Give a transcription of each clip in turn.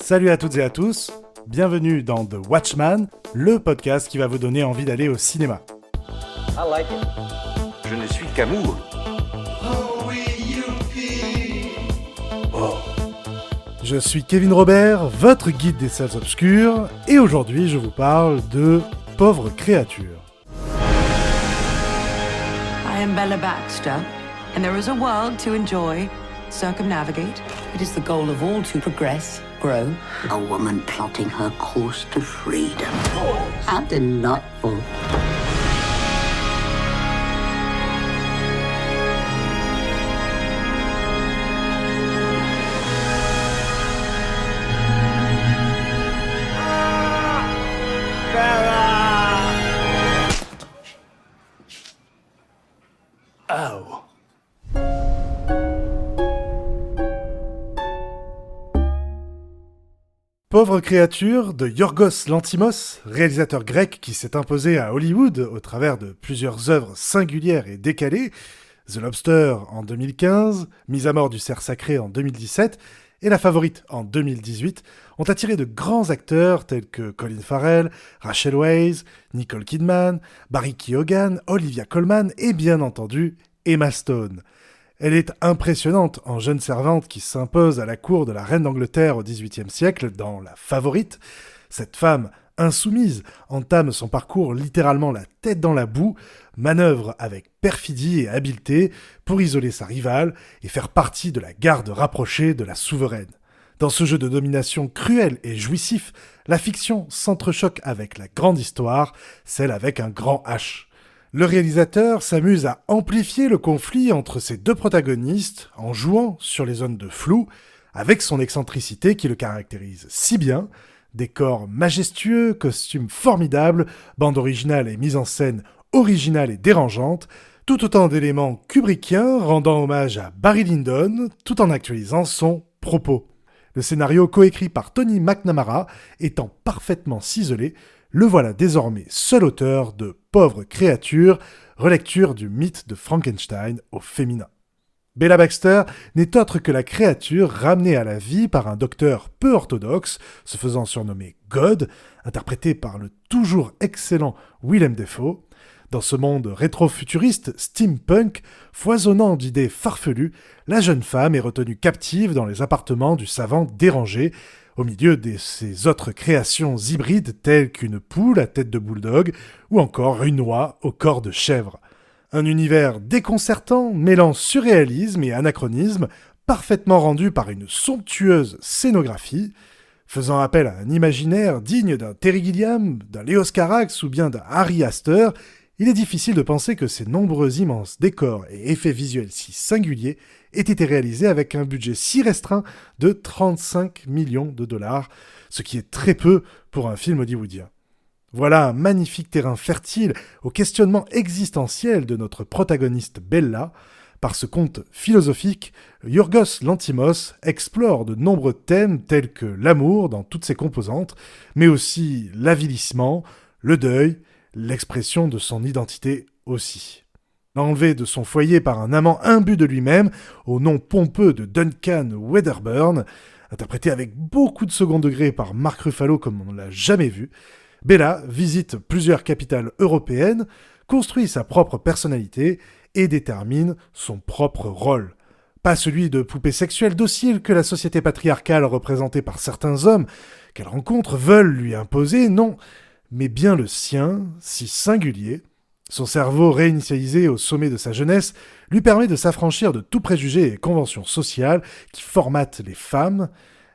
Salut à toutes et à tous, bienvenue dans The Watchman, le podcast qui va vous donner envie d'aller au cinéma. I like it. Je ne suis qu'amour. Je suis Kevin Robert, votre guide des salles obscures, et aujourd'hui je vous parle de Pauvre créature. I am Bella Baxter, and there is a world to enjoy, circumnavigate. It is the goal of all to progress, grow. A woman plotting her course to freedom. How delightful. Pauvre créature de Yorgos Lanthimos, réalisateur grec qui s'est imposé à Hollywood au travers de plusieurs œuvres singulières et décalées, The Lobster en 2015, Mise à mort du cerf sacré en 2017 et La Favorite en 2018, ont attiré de grands acteurs tels que Colin Farrell, Rachel Weisz, Nicole Kidman, Barry Keoghan, Olivia Colman et bien entendu Emma Stone. Elle est impressionnante en jeune servante qui s'impose à la cour de la reine d'Angleterre au XVIIIe siècle dans La Favorite. Cette femme insoumise entame son parcours littéralement la tête dans la boue, manœuvre avec perfidie et habileté pour isoler sa rivale et faire partie de la garde rapprochée de la souveraine. Dans ce jeu de domination cruel et jouissif, la fiction s'entrechoque avec la grande histoire, celle avec un grand H. Le réalisateur s'amuse à amplifier le conflit entre ses deux protagonistes en jouant sur les zones de flou, avec son excentricité qui le caractérise si bien, décors majestueux, costumes formidables, bande originale et mise en scène originale et dérangeante, tout autant d'éléments kubrickiens rendant hommage à Barry Lyndon, tout en actualisant son propos. Le scénario coécrit par Tony McNamara étant parfaitement ciselé, le voilà désormais seul auteur de Pauvre créature, relecture du mythe de Frankenstein au féminin. Bella Baxter n'est autre que la créature ramenée à la vie par un docteur peu orthodoxe, se faisant surnommer God, interprété par le toujours excellent Willem Dafoe. Dans ce monde rétro-futuriste, steampunk, foisonnant d'idées farfelues, la jeune femme est retenue captive dans les appartements du savant dérangé, au milieu de ses autres créations hybrides telles qu'une poule à tête de bulldog ou encore une oie au corps de chèvre. Un univers déconcertant, mêlant surréalisme et anachronisme, parfaitement rendu par une somptueuse scénographie, faisant appel à un imaginaire digne d'un Terry Gilliam, d'un Leos Carax ou bien d'un Harry Astor. Il est difficile de penser que ces nombreux immenses décors et effets visuels si singuliers aient été réalisés avec un budget si restreint de 35 millions de dollars, ce qui est très peu pour un film hollywoodien. Voilà un magnifique terrain fertile au questionnement existentiel de notre protagoniste Bella. Par ce conte philosophique, Yorgos Lanthimos explore de nombreux thèmes tels que l'amour dans toutes ses composantes, mais aussi l'avilissement, le deuil, l'expression de son identité aussi. Enlevé de son foyer par un amant imbu de lui-même, au nom pompeux de Duncan Wedderburn, interprété avec beaucoup de second degré par Mark Ruffalo comme on ne l'a jamais vu, Bella visite plusieurs capitales européennes, construit sa propre personnalité et détermine son propre rôle. Pas celui de poupée sexuelle docile que la société patriarcale représentée par certains hommes qu'elle rencontre veulent lui imposer, non, mais bien le sien, si singulier. Son cerveau réinitialisé au sommet de sa jeunesse lui permet de s'affranchir de tout préjugé et convention sociale qui formatent les femmes.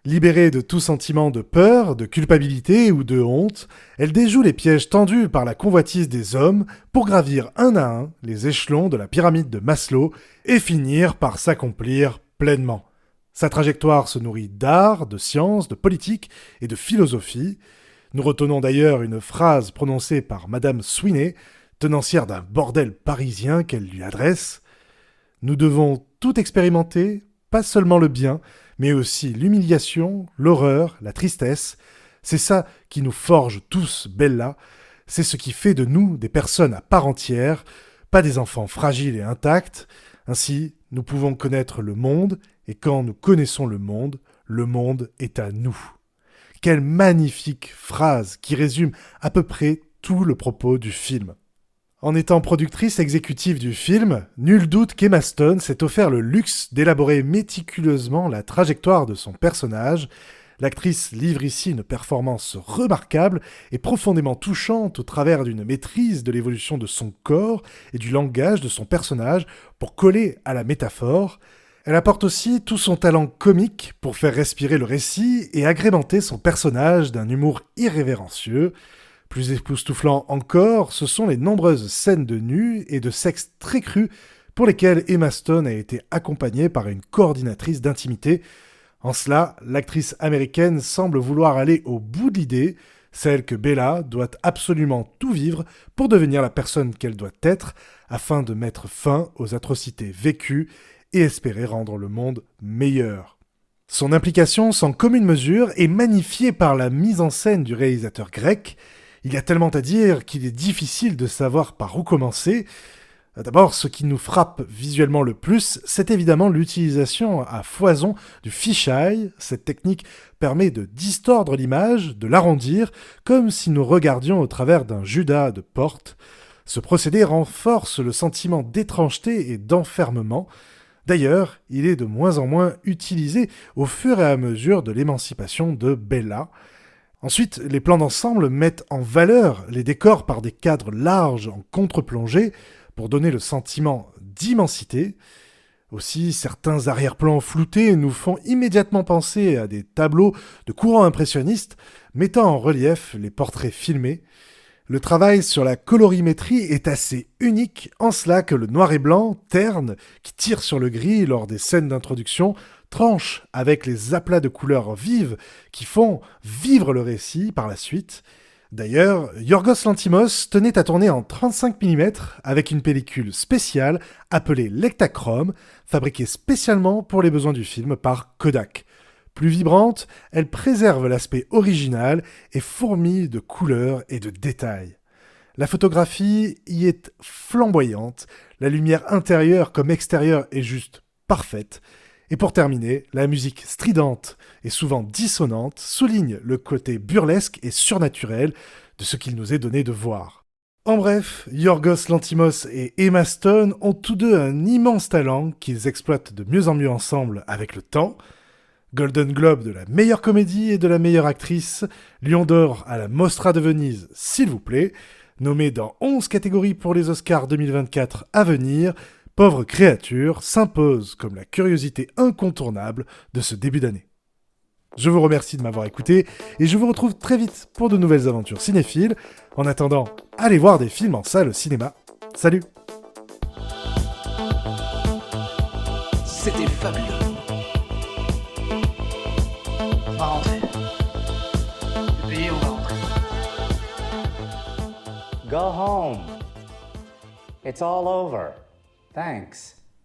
Libérée de tout sentiment de peur, de culpabilité ou de honte, elle déjoue les pièges tendus par la convoitise des hommes pour gravir un à un les échelons de la pyramide de Maslow et finir par s'accomplir pleinement. Sa trajectoire se nourrit d'art, de science, de politique et de philosophie. Nous retenons d'ailleurs une phrase prononcée par Madame Sweeney, tenancière d'un bordel parisien qu'elle lui adresse. « Nous devons tout expérimenter, pas seulement le bien, mais aussi l'humiliation, l'horreur, la tristesse. C'est ça qui nous forge tous, Bella. C'est ce qui fait de nous des personnes à part entière, pas des enfants fragiles et intacts. Ainsi, nous pouvons connaître le monde, et quand nous connaissons le monde est à nous. » Quelle magnifique phrase qui résume à peu près tout le propos du film. En étant productrice exécutive du film, nul doute qu'Emma Stone s'est offert le luxe d'élaborer méticuleusement la trajectoire de son personnage. L'actrice livre ici une performance remarquable et profondément touchante au travers d'une maîtrise de l'évolution de son corps et du langage de son personnage pour coller à la métaphore. Elle apporte aussi tout son talent comique pour faire respirer le récit et agrémenter son personnage d'un humour irrévérencieux. Plus époustouflant encore, ce sont les nombreuses scènes de nu et de sexe très crues pour lesquelles Emma Stone a été accompagnée par une coordinatrice d'intimité. En cela, l'actrice américaine semble vouloir aller au bout de l'idée, celle que Bella doit absolument tout vivre pour devenir la personne qu'elle doit être, afin de mettre fin aux atrocités vécues et espérer rendre le monde meilleur. Son implication sans commune mesure est magnifiée par la mise en scène du réalisateur grec. Il y a tellement à dire qu'il est difficile de savoir par où commencer. D'abord, ce qui nous frappe visuellement le plus, c'est évidemment l'utilisation à foison du fisheye. Cette technique permet de distordre l'image, de l'arrondir, comme si nous regardions au travers d'un judas de porte. Ce procédé renforce le sentiment d'étrangeté et d'enfermement. D'ailleurs, il est de moins en moins utilisé au fur et à mesure de l'émancipation de Bella. Ensuite, les plans d'ensemble mettent en valeur les décors par des cadres larges en contre-plongée pour donner le sentiment d'immensité. Aussi, certains arrière-plans floutés nous font immédiatement penser à des tableaux de courant impressionniste mettant en relief les portraits filmés. Le travail sur la colorimétrie est assez unique en cela que le noir et blanc, terne, qui tire sur le gris lors des scènes d'introduction, tranche avec les aplats de couleurs vives qui font vivre le récit par la suite. D'ailleurs, Yorgos Lanthimos tenait à tourner en 35 mm avec une pellicule spéciale appelée Lectachrome, fabriquée spécialement pour les besoins du film par Kodak. Plus vibrante, elle préserve l'aspect original et fourmille de couleurs et de détails. La photographie y est flamboyante, la lumière intérieure comme extérieure est juste parfaite. Et pour terminer, la musique stridente et souvent dissonante souligne le côté burlesque et surnaturel de ce qu'il nous est donné de voir. En bref, Yorgos Lanthimos et Emma Stone ont tous deux un immense talent qu'ils exploitent de mieux en mieux ensemble avec le temps. Golden Globe de la meilleure comédie et de la meilleure actrice, Lion d'or à la Mostra de Venise, s'il vous plaît, nommé dans 11 catégories pour les Oscars 2024 à venir, Pauvre créature s'impose comme la curiosité incontournable de ce début d'année. Je vous remercie de m'avoir écouté et je vous retrouve très vite pour de nouvelles aventures cinéphiles. En attendant, allez voir des films en salle au cinéma. Salut! C'était fabuleux. On va rentrer. Le pays, on va rentrer. Go home. It's all over. Thanks.